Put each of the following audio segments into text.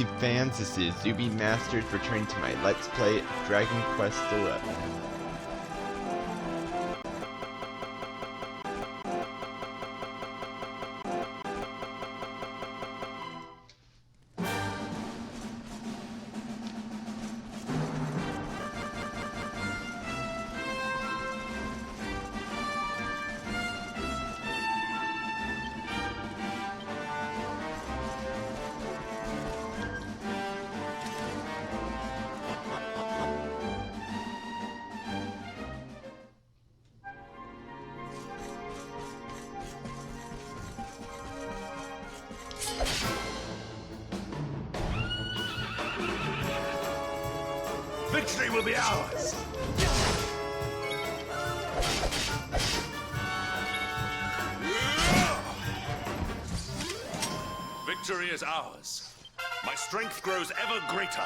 YouTube fans, this is Zuby Masters returning to my Let's Play of Dragon Quest XI. Victory will be ours! Victory is ours. My strength grows ever greater.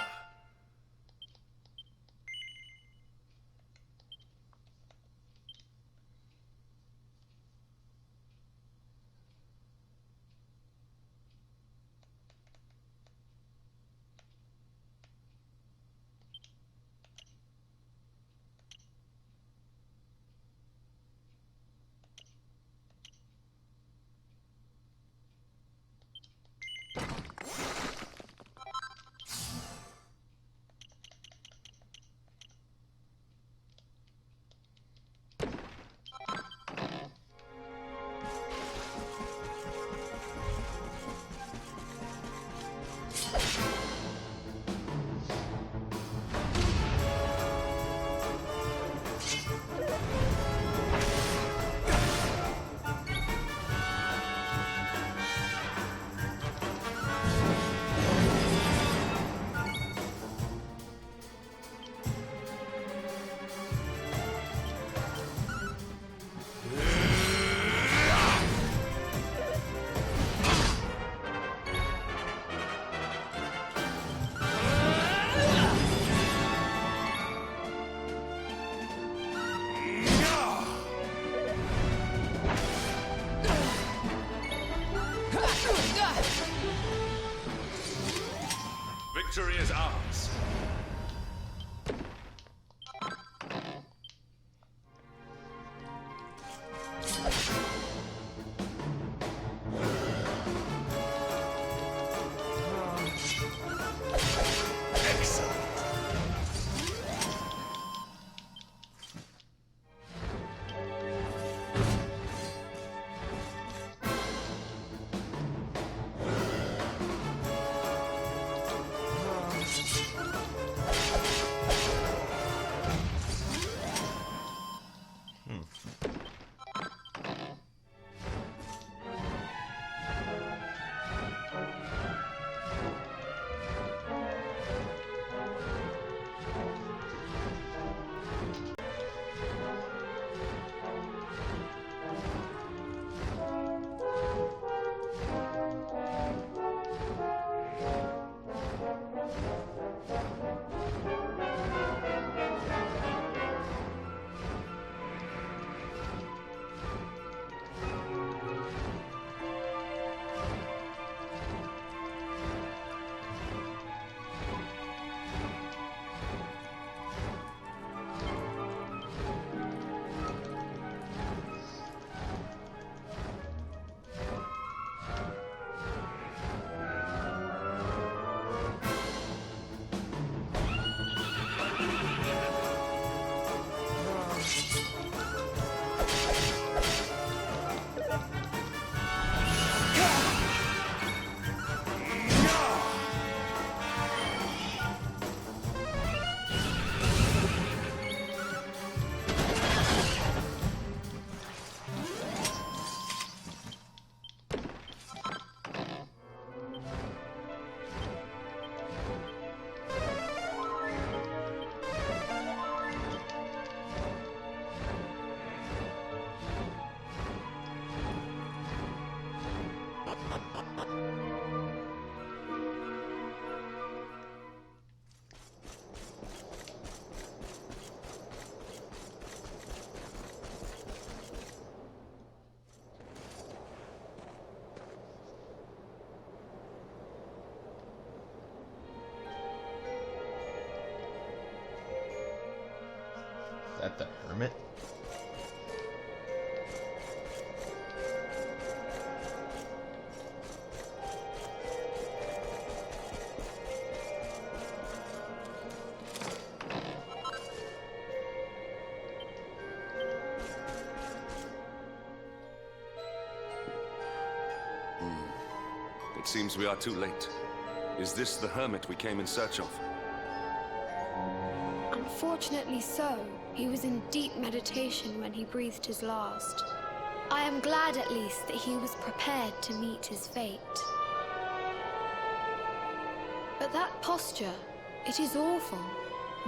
Victory is ours. Excellent. The hermit? It seems we are too late. Is this the hermit we came in search of? Unfortunately so. He was in deep meditation when he breathed his last. I am glad at least that he was prepared to meet his fate. But that posture, it is awful.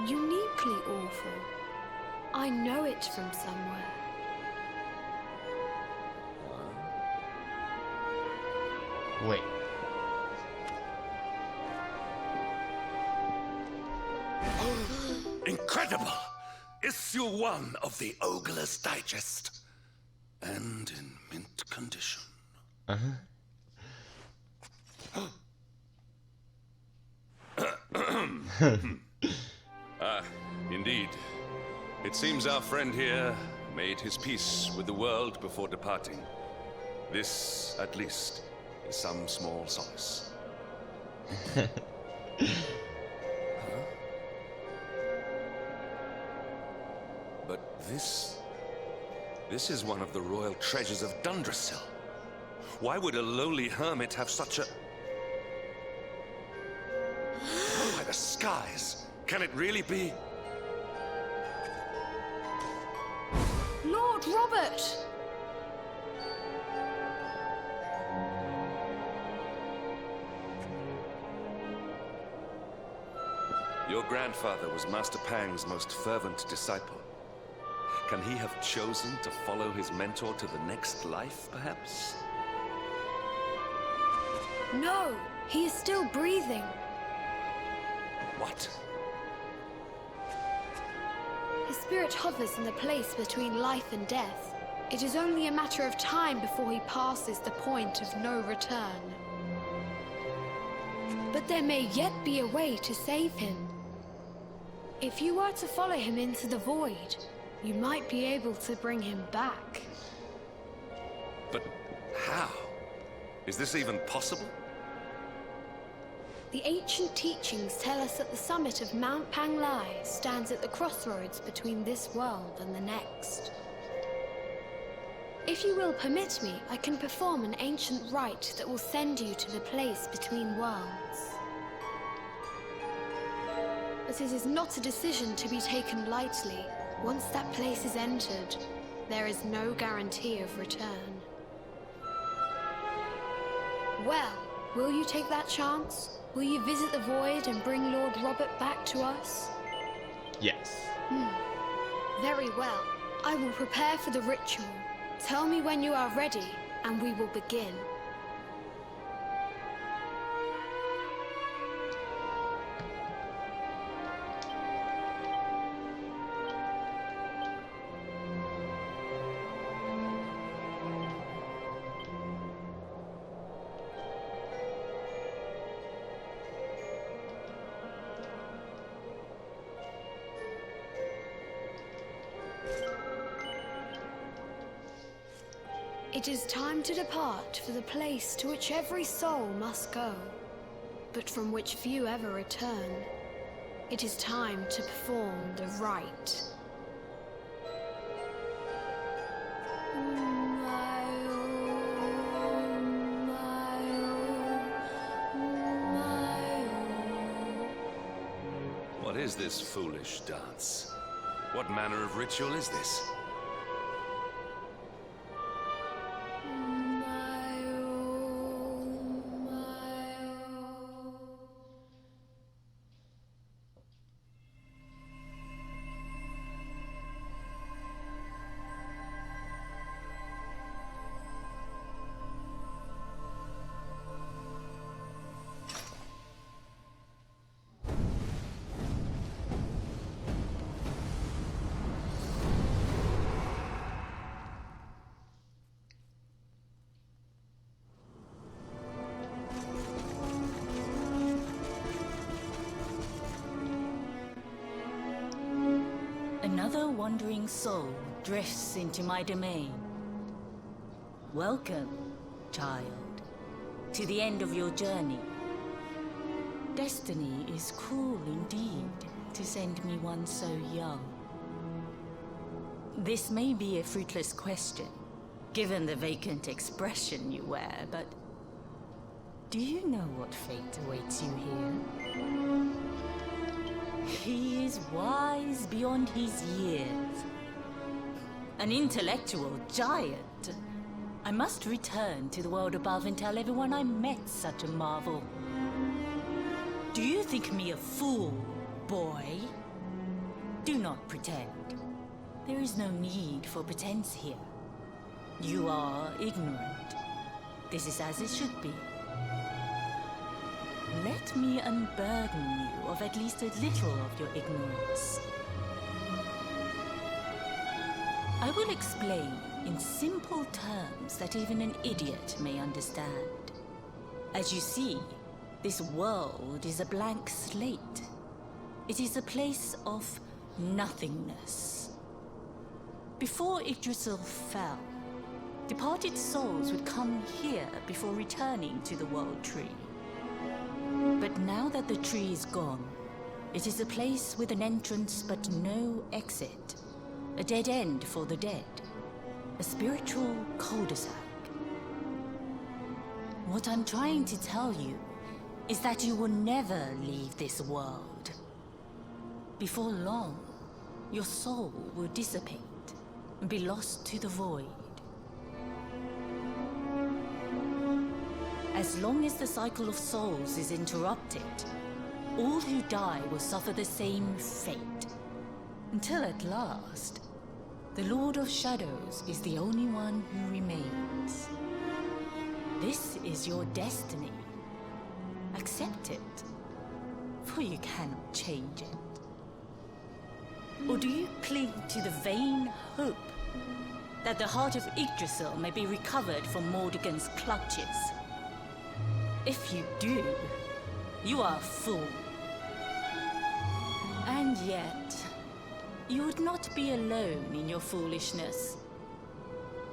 Uniquely awful. I know it from somewhere. Wait. Incredible! Issue 1 of the Ogler's Digest. And in mint condition. Indeed. It seems our friend here made his peace with the world before departing. This, at least, is some small solace. But this is one of the royal treasures of Dundrasil. Why would a lowly hermit have such a... Oh, by the skies! Can it really be? Lord Robert! Your grandfather was Master Pang's most fervent disciple. Can he have chosen to follow his mentor to the next life, perhaps? No, he is still breathing. What? His spirit hovers in the place between life and death. It is only a matter of time before he passes the point of no return. But there may yet be a way to save him. If you were to follow him into the void, you might be able to bring him back. But how? Is this even possible? The ancient teachings tell us that the summit of Mount Panglai stands at the crossroads between this world and the next. If you will permit me, I can perform an ancient rite that will send you to the place between worlds. But it is not a decision to be taken lightly. Once that place is entered, there is no guarantee of return. Well, will you take that chance? Will you visit the void and bring Lord Robert back to us? Yes. Very well. I will prepare for the ritual. Tell me when you are ready, and we will begin. It is time to depart for the place to which every soul must go, but from which few ever return. It is time to perform the rite. What is this foolish dance? What manner of ritual is this? wandering soul drifts into my domain. Welcome, child, to the end of your journey. Destiny is cruel indeed to send me one so young. This may be a fruitless question, given the vacant expression you wear, but do you know what fate awaits you here? He is wise beyond his years. An intellectual giant. I must return to the world above and tell everyone I met such a marvel. Do you think me a fool, boy? Do not pretend. There is no need for pretense here. You are ignorant. This is as it should be. Let me unburden you of at least a little of your ignorance. I will explain in simple terms that even an idiot may understand. As you see, this world is a blank slate. It is a place of nothingness. Before Yggdrasil fell, departed souls would come here before returning to the World Tree. But now that the tree is gone, it is a place with an entrance but no exit. A dead end for the dead. A spiritual cul-de-sac. What I'm trying to tell you is that you will never leave this world. Before long, your soul will dissipate and be lost to the void. As long as the cycle of souls is interrupted, all who die will suffer the same fate. Until at last, the Lord of Shadows is the only one who remains. This is your destiny. Accept it, for you cannot change it. Or do you cling to the vain hope that the heart of Yggdrasil may be recovered from Mordegon's clutches? If you do, you are a fool. And yet, you would not be alone in your foolishness.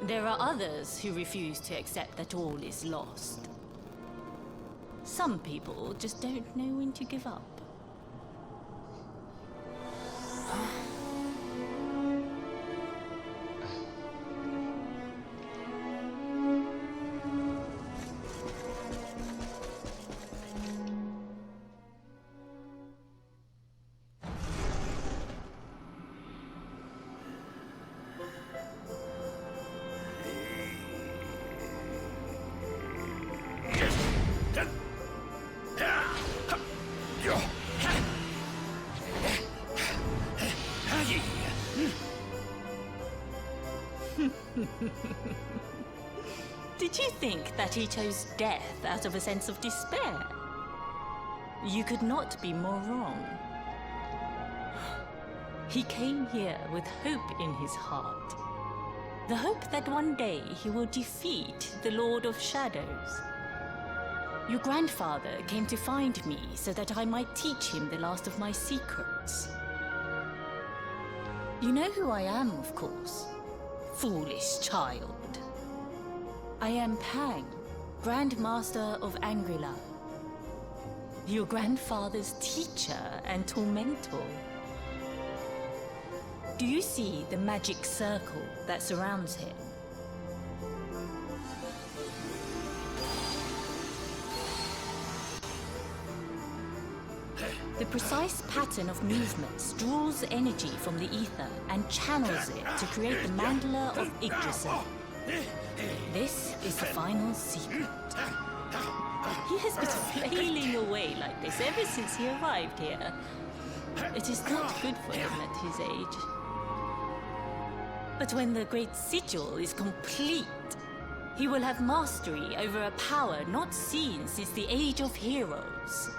There are others who refuse to accept that all is lost. Some people just don't know when to give up. Did you think that he chose death out of a sense of despair? You could not be more wrong. He came here with hope in his heart. The hope that one day he will defeat the Lord of Shadows. Your grandfather came to find me so that I might teach him the last of my secrets. You know who I am, of course. Foolish child. I am Pang, Grand Master of Angrila. Your grandfather's teacher and tormentor. Do you see the magic circle that surrounds him? The precise pattern of movements draws energy from the ether and channels it to create the mandala of Yggdrasil. This is the final secret. He has been flailing away like this ever since he arrived here. It is not good for him at his age. But when the great sigil is complete, he will have mastery over a power not seen since the Age of Heroes.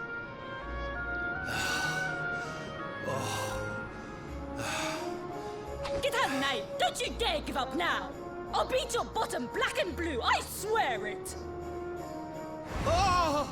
Get out, knight! Don't you dare give up now! I'll beat your bottom black and blue, I swear it! Oh!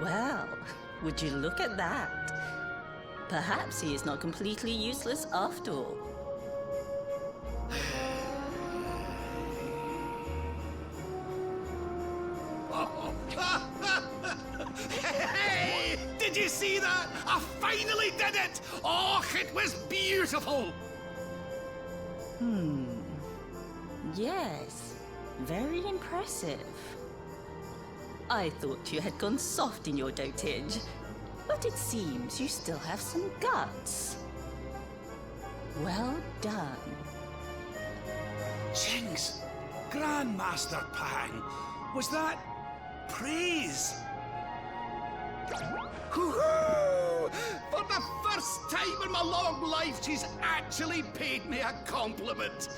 Well, would you look at that? Perhaps he is not completely useless after all. Hey! Did you see that? I finally did it! Oh, it was beautiful! Yes, very impressive. I thought you had gone soft in your dotage, but it seems you still have some guts. Well done. Jinx! Grandmaster Pang! Was that praise? Woohoo! For the first time in my long life, she's actually paid me a compliment.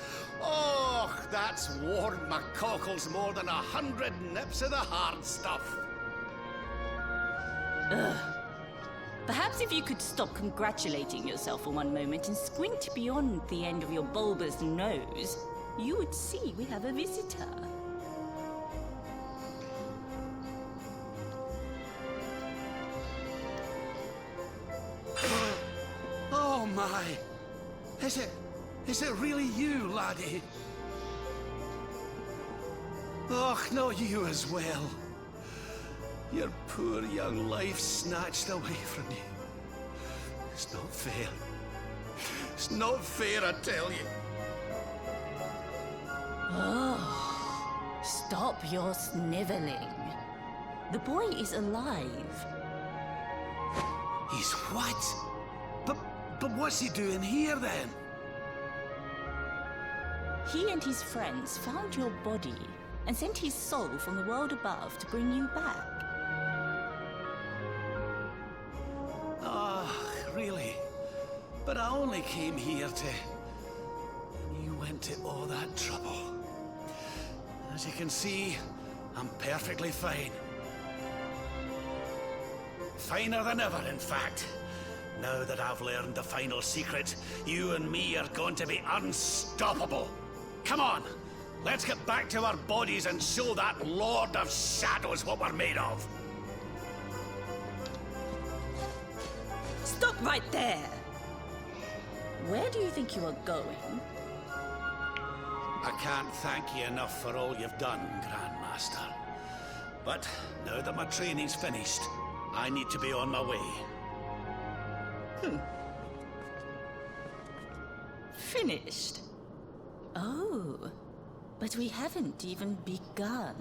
Oh, that's warmed my cockles more than 100 nips of the hard stuff. Perhaps if you could stop congratulating yourself for one moment and squint beyond the end of your bulbous nose, you would see we have a visitor. Oh my! Is it really you, laddie? Och, no, you as well. Your poor young life snatched away from you. It's not fair. It's not fair, I tell you. Oh, stop your sniveling. The boy is alive. He's what? But what's he doing here then? He and his friends found your body and sent his soul from the world above to bring you back. Ah, really? But I only came here to... And you went to all that trouble. As you can see, I'm perfectly fine. Finer than ever, in fact. Now that I've learned the final secret, you and me are going to be unstoppable. Come on, let's get back to our bodies and show that Lord of Shadows what we're made of. Stop right there! Where do you think you are going? I can't thank you enough for all you've done, Grandmaster. But now that my training's finished, I need to be on my way. Finished? Oh, but we haven't even begun.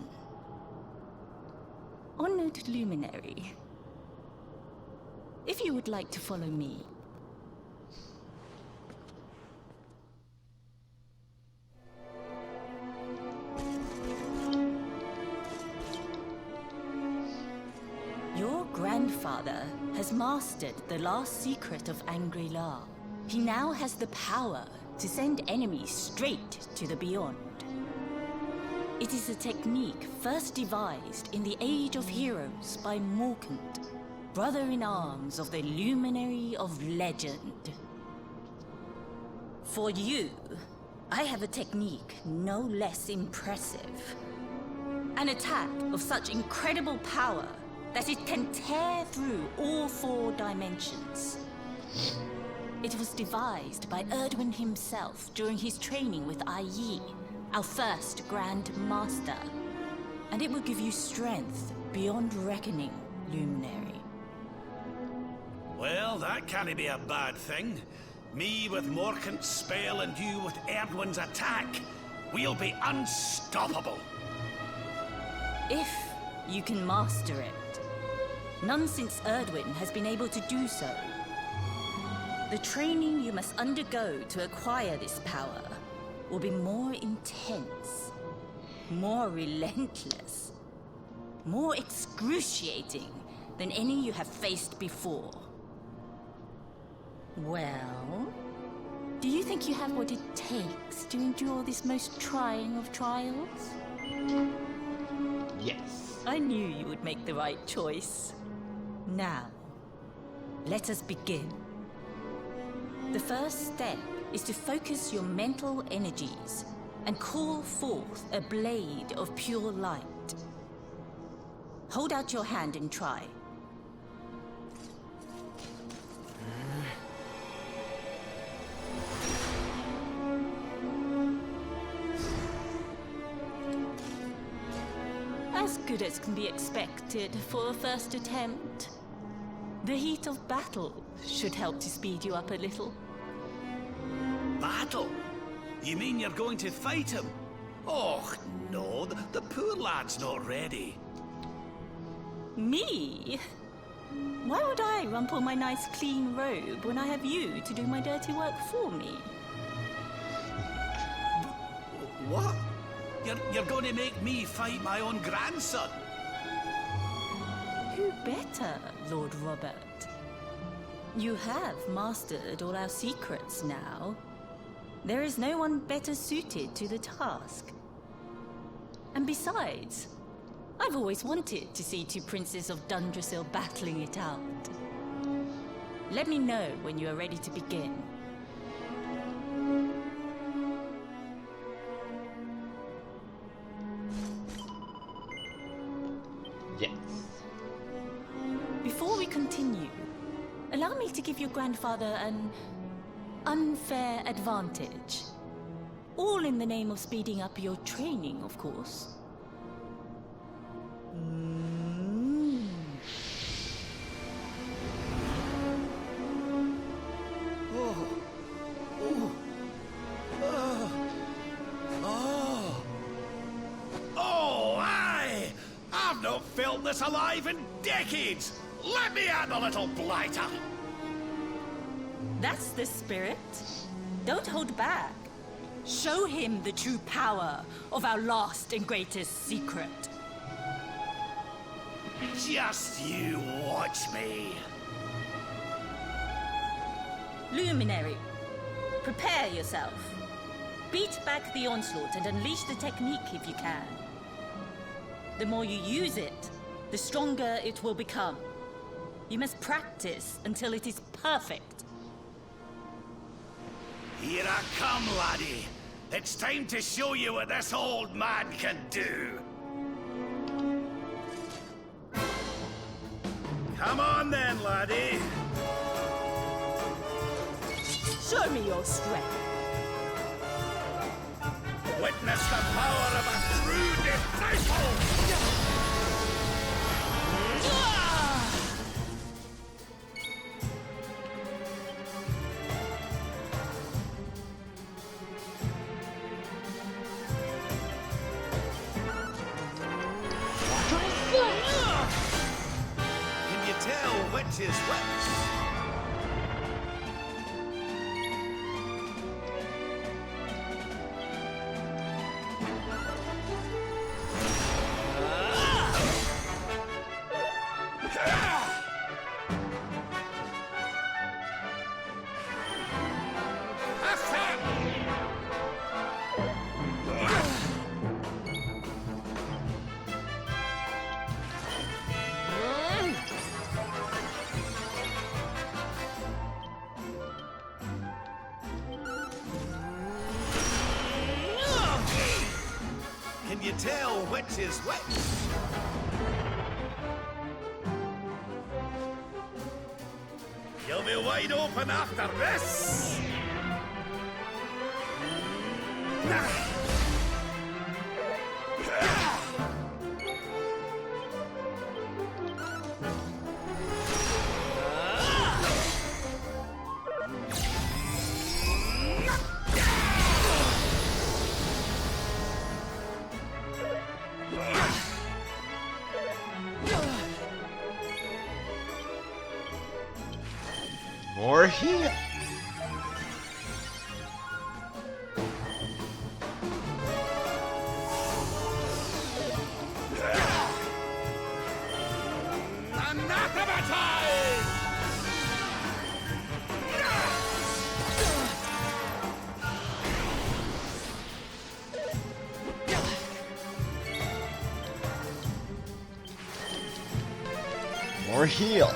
Honored Luminary, if you would like to follow me. Your grandfather has mastered the last secret of Angri-La. He now has the power to send enemies straight to the beyond. It is a technique first devised in the Age of Heroes by Morkant, brother-in-arms of the Luminary of Legend. For you, I have a technique no less impressive. An attack of such incredible power that it can tear through all 4 dimensions. It was devised by Erdwin himself during his training with Yi, our first Grand Master. And it will give you strength beyond reckoning, Luminary. Well, that can't be a bad thing. Me with Morkant's spell and you with Erdwin's attack. We'll be unstoppable. If you can master it. None since Erdwin has been able to do so. The training you must undergo to acquire this power will be more intense, more relentless. more excruciating than any you have faced before. Well, do you think you have what it takes to endure this most trying of trials? Yes. I knew you would make the right choice. Now, let us begin. The first step is to focus your mental energies and call forth a blade of pure light. Hold out your hand and try. As good as can be expected for a first attempt. The heat of battle should help to speed you up a little. Battle? You mean you're going to fight him? Oh, no, the poor lad's not ready. Me? Why would I rumple my nice clean robe when I have you to do my dirty work for me? What? You're going to make me fight my own grandson? Who better, Lord Robert? You have mastered all our secrets now. There is no one better suited to the task. And besides, I've always wanted to see two princes of Dundrasil battling it out. Let me know when you are ready to begin. Yes. Before we continue, allow me to give your grandfather an unfair advantage. All in the name of speeding up your training, of course. Oh, aye! I've not felt this alive in decades! Let me at the little blighter! That's the spirit. Don't hold back. Show him the true power of our last and greatest secret. Just you watch me. Luminary, prepare yourself. Beat back the onslaught and unleash the technique if you can. The more you use it, the stronger it will become. You must practice until it is perfect. Here I come, laddie. It's time to show you what this old man can do. Come on then, laddie. Show me your strength. Witness the power of a true disciple! Can you tell which is which? Can you tell which is which? You'll be wide open after this! More heat. or heal.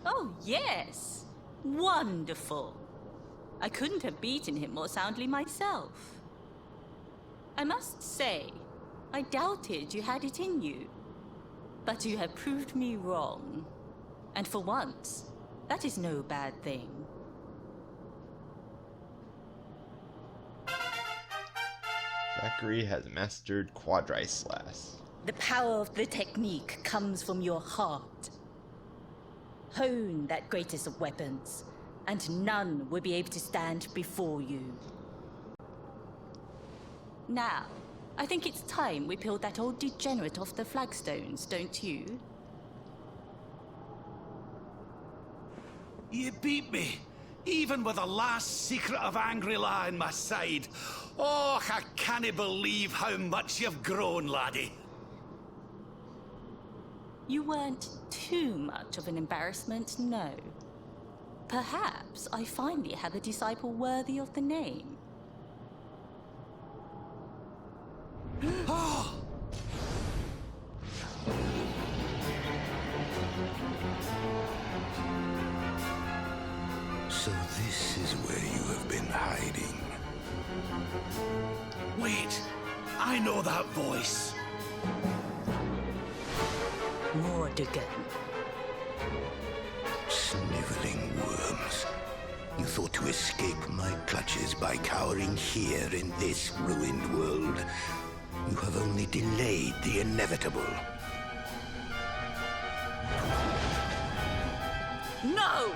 Oh, yes. Wonderful. I couldn't have beaten him more soundly myself. I must say, I doubted you had it in you. But you have proved me wrong. And for once, that is no bad thing. Zachary has mastered Quadri-Slash. The power of the technique comes from your heart. Hone that greatest of weapons, and none will be able to stand before you. Now, I think it's time we peeled that old degenerate off the flagstones, don't you? You beat me, even with the last secret of Angry-La in my side. Oh, I can't believe how much you've grown, laddie. You weren't too much of an embarrassment, no. Perhaps I finally have a disciple worthy of the name. Oh! So this is where you have been hiding. Wait, I know that voice. Mordigan. Sniveling worms. You thought to escape my clutches by cowering here in this ruined world. You have only delayed the inevitable. No!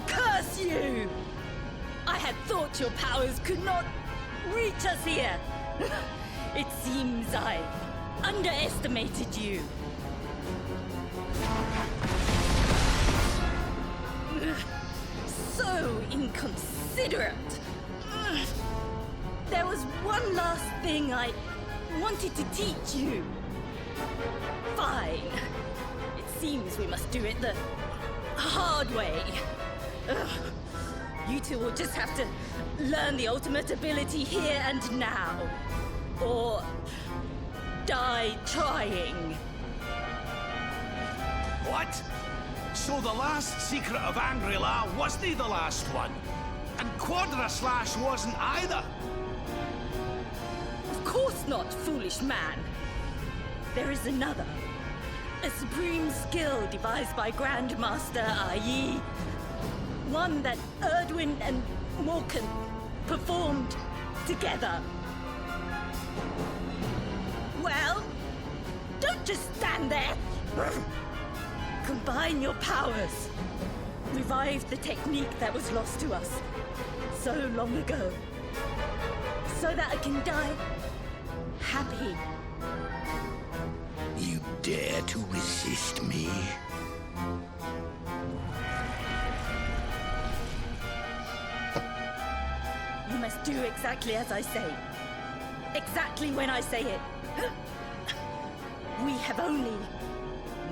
Curse you! I had thought your powers could not reach us here. It seems I underestimated you. So inconsiderate. There was one last thing I wanted to teach you. Fine. It seems we must do it the hard way. You two will just have to learn the ultimate ability here and now. Or die trying. What? So the last secret of Angry-La wasn't the last one? And Quadri-Slash wasn't either? Of course not, foolish man. There is another. A supreme skill devised by Grandmaster, i.e. one that Erdwin and Morkan performed together. Well, don't just stand there. Combine your powers. Revive the technique that was lost to us so long ago. So that I can die happy. You dare to resist me? You must do exactly as I say. Exactly when I say it. We have only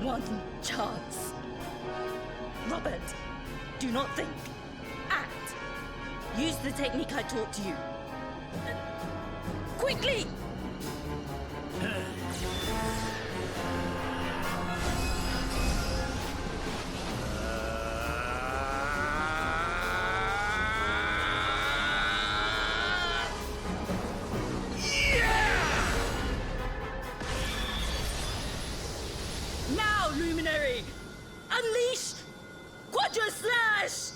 one chance. Robert, do not think. Act. Use the technique I taught to you. Quickly! Now, Luminary! Unleash Quadri-Slash!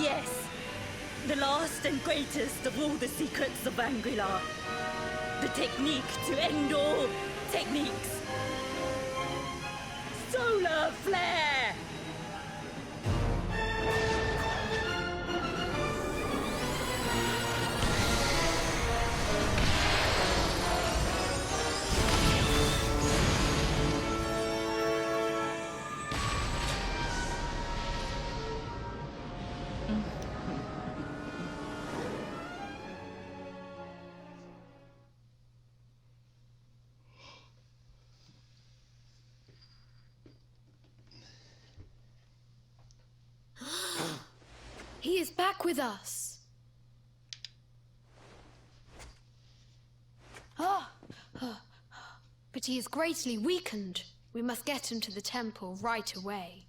Yes, the last and greatest of all the secrets of Angry-La. The technique to end all techniques. Solar flare! He is back with us. But he is greatly weakened. We must get him to the temple right away.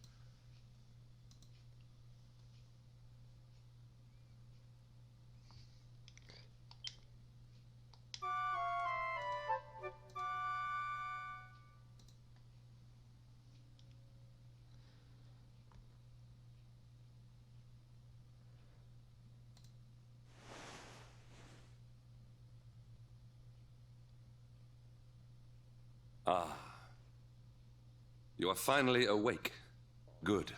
You are finally awake. Good.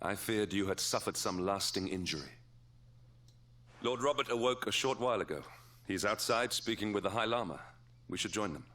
I feared you had suffered some lasting injury. Lord Robert awoke a short while ago. He's outside speaking with the High Lama. We should join them.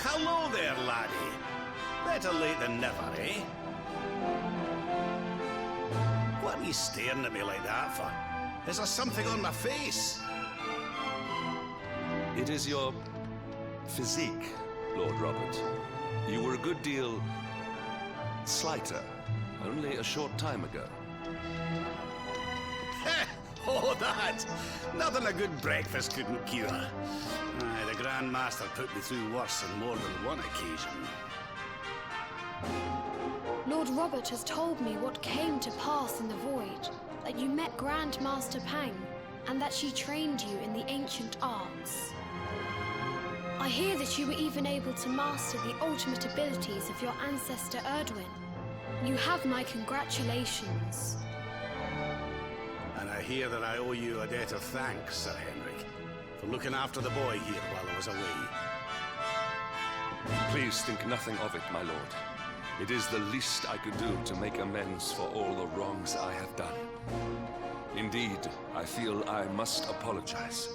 Hello there, laddie. Better late than never, eh? What are you staring at me like that for? Is there something on my face? It is your physique, Lord Robert. You were a good deal slighter only a short time ago. Oh, that! Nothing a good breakfast couldn't cure. Aye, the Grand Master put me through worse on more than one occasion. Lord Robert has told me what came to pass in the void, that you met Grand Master Pang, and that she trained you in the ancient arts. I hear that you were even able to master the ultimate abilities of your ancestor Erdwin. You have my congratulations. And I hear that I owe you a debt of thanks, Sir Henrik, for looking after the boy here while I was away. Please think nothing of it, my lord. It is the least I could do to make amends for all the wrongs I have done. Indeed, I feel I must apologize.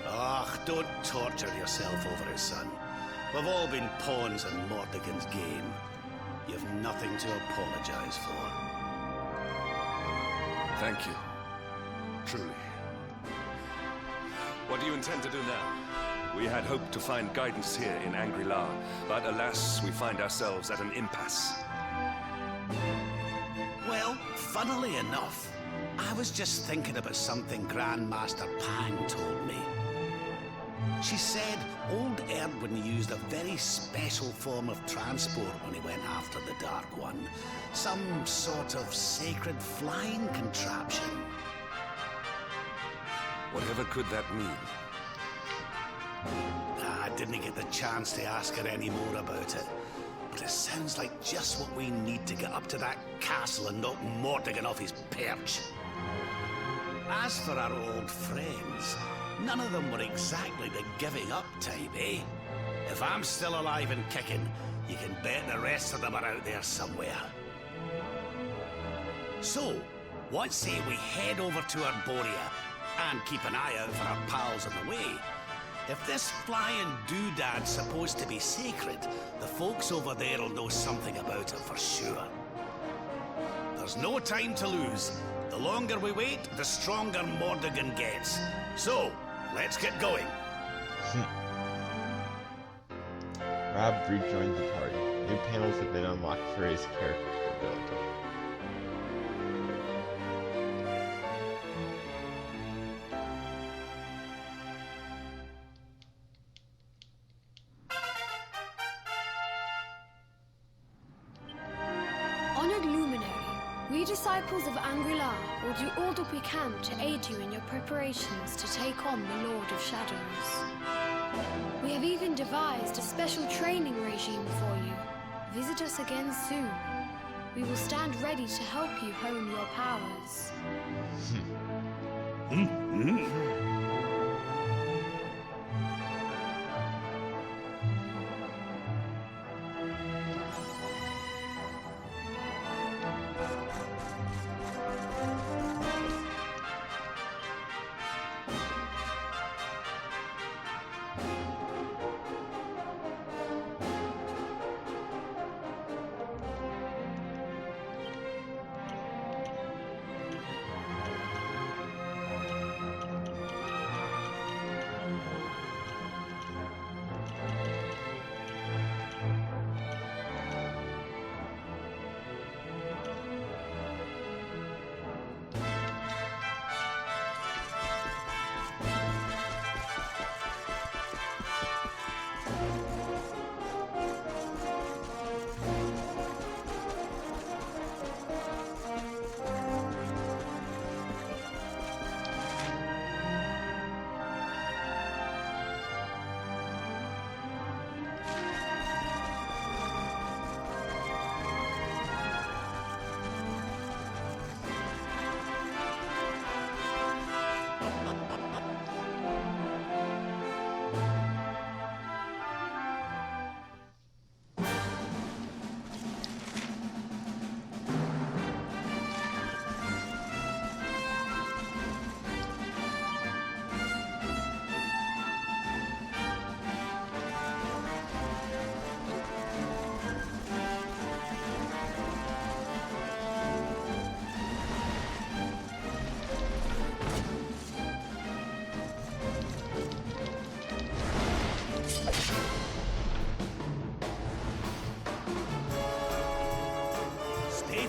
Ah, don't torture yourself over it, son. We've all been pawns in Mordegon's game. You've nothing to apologize for. Thank you. Truly. What do you intend to do now? We had hoped to find guidance here in Angri-La, but alas, we find ourselves at an impasse. Well, funnily enough, I was just thinking about something Grandmaster Pang told me. She said old Erdwin used a very special form of transport when he went after the Dark One. Some sort of sacred flying contraption. Whatever could that mean? I didn't get the chance to ask her any more about it. But it sounds like just what we need to get up to that castle and knock Mordegon off his perch. As for our old friends, none of them were exactly the giving up type, eh? If I'm still alive and kicking, you can bet the rest of them are out there somewhere. So, what say we head over to Arborea and keep an eye out for our pals on the way? If this flying doodad's supposed to be sacred, the folks over there will know something about it for sure. There's no time to lose. The longer we wait, the stronger Mordegon gets. So, let's get going. Rob rejoined the party. New panels have been unlocked for his character ability. Honored Luminary, we disciples of Angri-La will do all that we can to aid you in your preparations to take on the Lord of Shadows. We have even devised a special training regime for you. Visit us again soon. We will stand ready to help you hone your powers.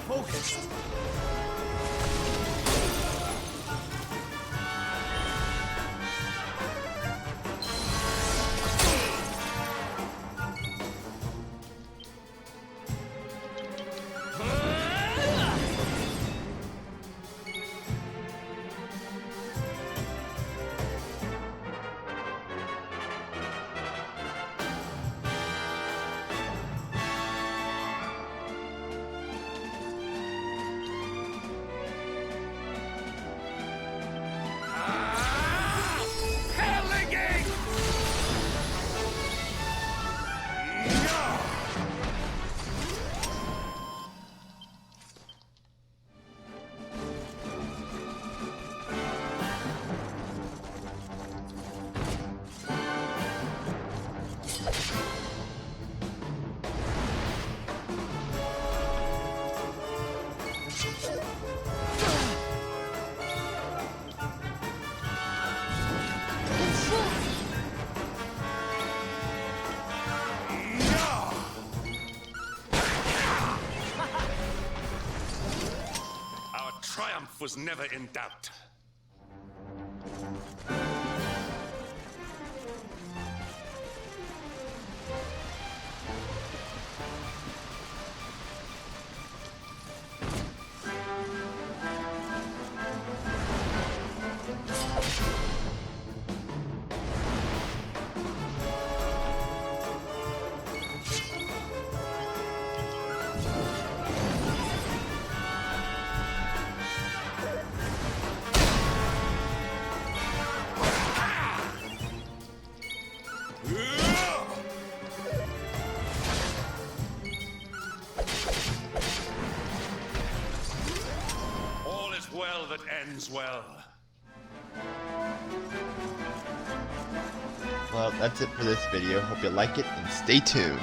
Focused. Triumph was never in doubt. Well that ends well. Well, that's it for this video. Hope you like it and stay tuned.